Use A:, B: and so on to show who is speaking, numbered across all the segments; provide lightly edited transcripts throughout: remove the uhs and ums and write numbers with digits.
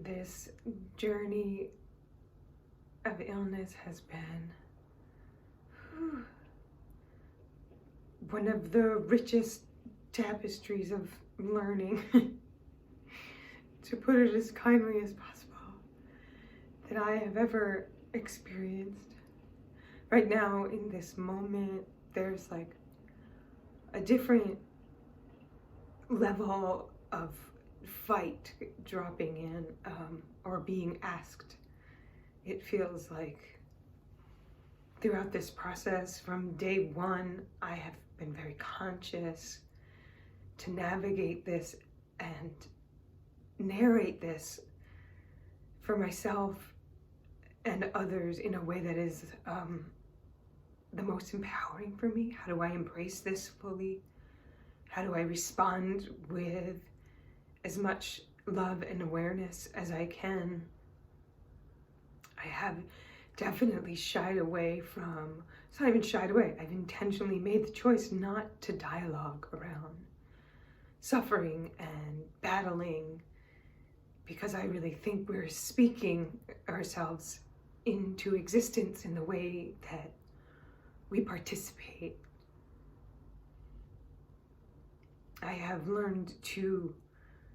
A: This journey of illness has been one of the richest tapestries of learning, to put it as kindly as possible, that I have ever experienced. Right now, in this moment, there's like a different level of fight dropping in, or being asked. It feels like throughout this process, from day one, I have been very conscious to navigate this and narrate this for myself and others in a way that is the most empowering for me. How do I embrace this fully? How do I respond with as much love and awareness as I can? I have definitely shied away from, it's not even shied away, I've intentionally made the choice not to dialogue around suffering and battling, because I really think we're speaking ourselves into existence in the way that we participate. I have learned to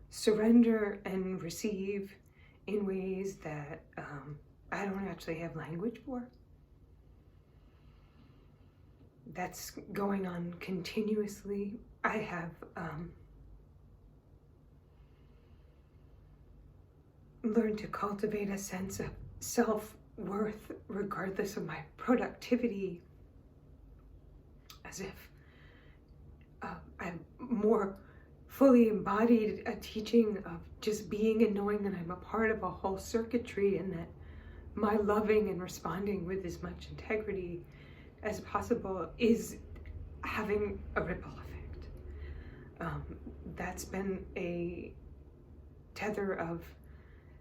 A: surrender and receive in ways that I don't actually have language for. That's going on continuously. I have learned to cultivate a sense of self-worth regardless of my productivity, as if I've more fully embodied a teaching of just being and knowing that I'm a part of a whole circuitry, and that my loving and responding with as much integrity as possible is having a ripple effect. That's been a tether of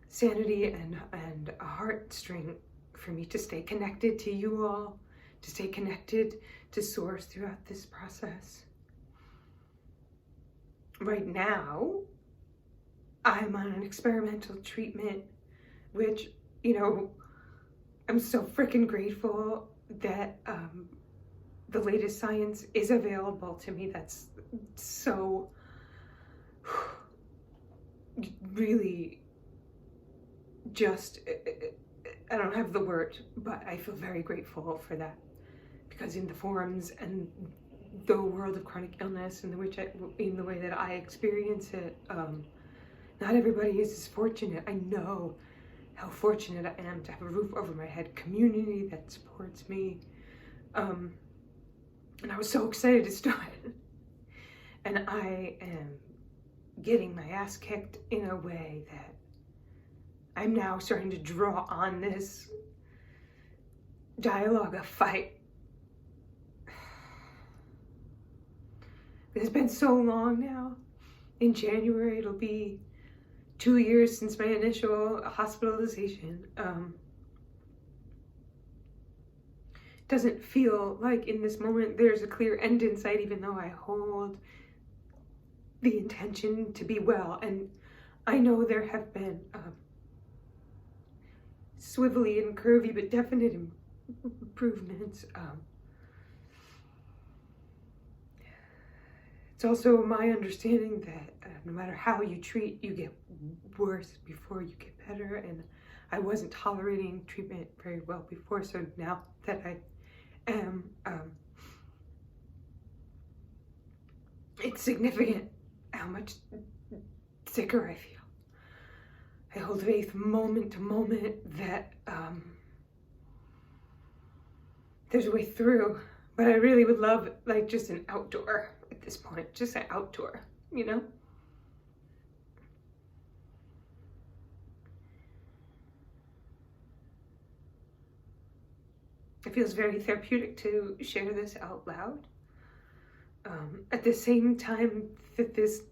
A: sanity and a heartstring for me to stay connected to you all, to stay connected to Source throughout this process. Right now, I'm on an experimental treatment, which, you know, I'm so freaking grateful that the latest science is available to me. That's so really just, I don't have the word, but I feel very grateful for that, because in the forums and the world of chronic illness and in the way that I experience it, not everybody is as fortunate. I know how fortunate I am to have a roof over my head, community that supports me, and I was so excited to start. And I am getting my ass kicked in a way that I'm now starting to draw on this dialogue of fight. It's been so long now. In January, it'll be 2 years since my initial hospitalization. Doesn't feel like in this moment there's a clear end in sight, even though I hold the intention to be well. And I know there have been swivelly and curvy but definite improvements. It's also my understanding that no matter how you treat, you get worse before you get better. And I wasn't tolerating treatment very well before, so now that I am, it's significant how much sicker I feel. I hold faith moment to moment that there's a way through, but I really would love like just an outdoor at this point, just an outdoor, you know? It feels very therapeutic to share this out loud. At the same time that this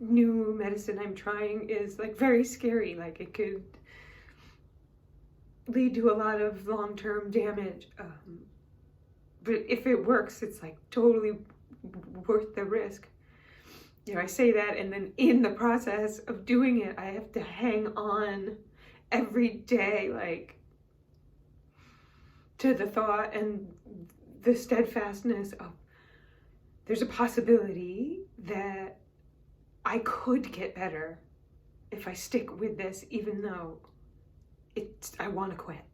A: new medicine I'm trying is like very scary, like it could lead to a lot of long-term damage. But if it works, it's like totally worth the risk. you know, I say that, and then in the process of doing it, I have to hang on every day, like, to the thought and the steadfastness of there's a possibility that I could get better if I stick with this, even though I want to quit.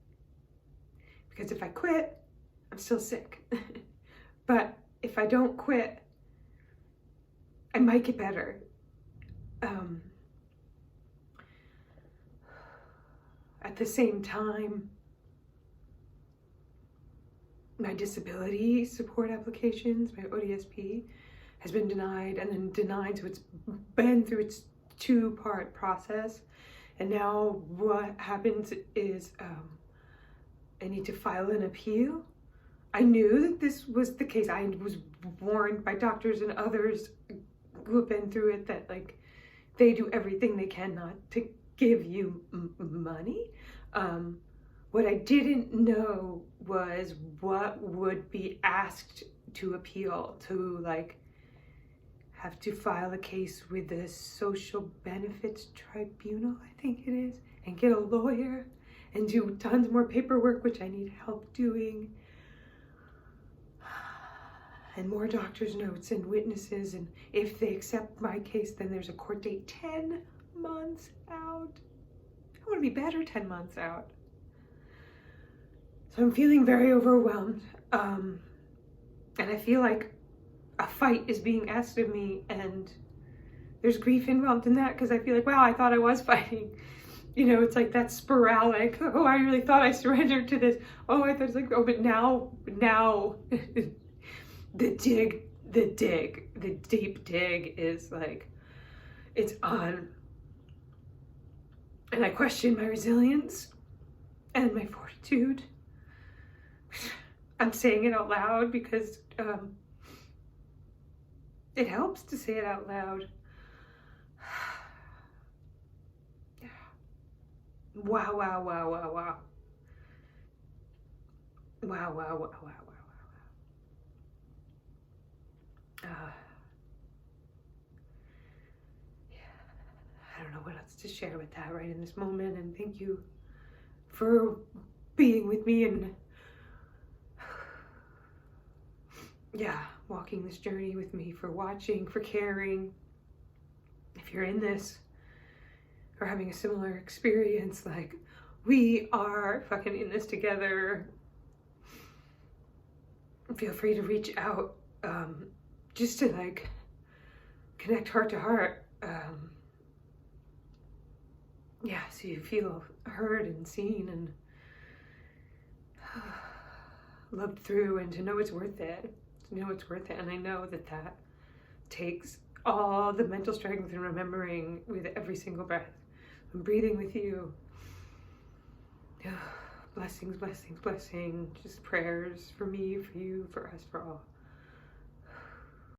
A: Because if I quit, I'm still sick. But if I don't quit, I might get better. At the same time, my disability support applications, my ODSP, has been denied and then denied, so it's been through its two-part process. And now what happens is I need to file an appeal. I knew that this was the case. I was warned by doctors and others who have been through it that, like, they do everything they can not to give you money. What I didn't know was what would be asked to appeal, to, like, have to file a case with the Social Benefits Tribunal, I think it is, and get a lawyer and do tons more paperwork, which I need help doing, and more doctor's notes and witnesses. And if they accept my case, then there's a court date 10 months out. I want to be better 10 months out. So I'm feeling very overwhelmed. And I feel like a fight is being asked of me, and there's grief involved in that, because I feel like, wow, I thought I was fighting. You know, it's like that sporadic, oh, I really thought I surrendered to this. Oh, I thought it's like, oh, but now, the deep dig is like, it's on. And I question my resilience and my fortitude. I'm saying it out loud because it helps to say it out loud. Wow, wow, wow, wow, wow. Wow, wow, wow, wow, wow, wow. Yeah. I don't know what else to share with that right in this moment, and thank you for being with me and walking this journey with me, for watching, for caring. If you're in this or having a similar experience, like, we are fucking in this together, feel free to reach out, just to, like, connect heart to heart. So you feel heard and seen and loved through, and to know it's worth it. And I know that takes all the mental strength and remembering with every single breath. I'm breathing with you. Blessings, blessings, blessings. Just prayers for me, for you, for us, for all.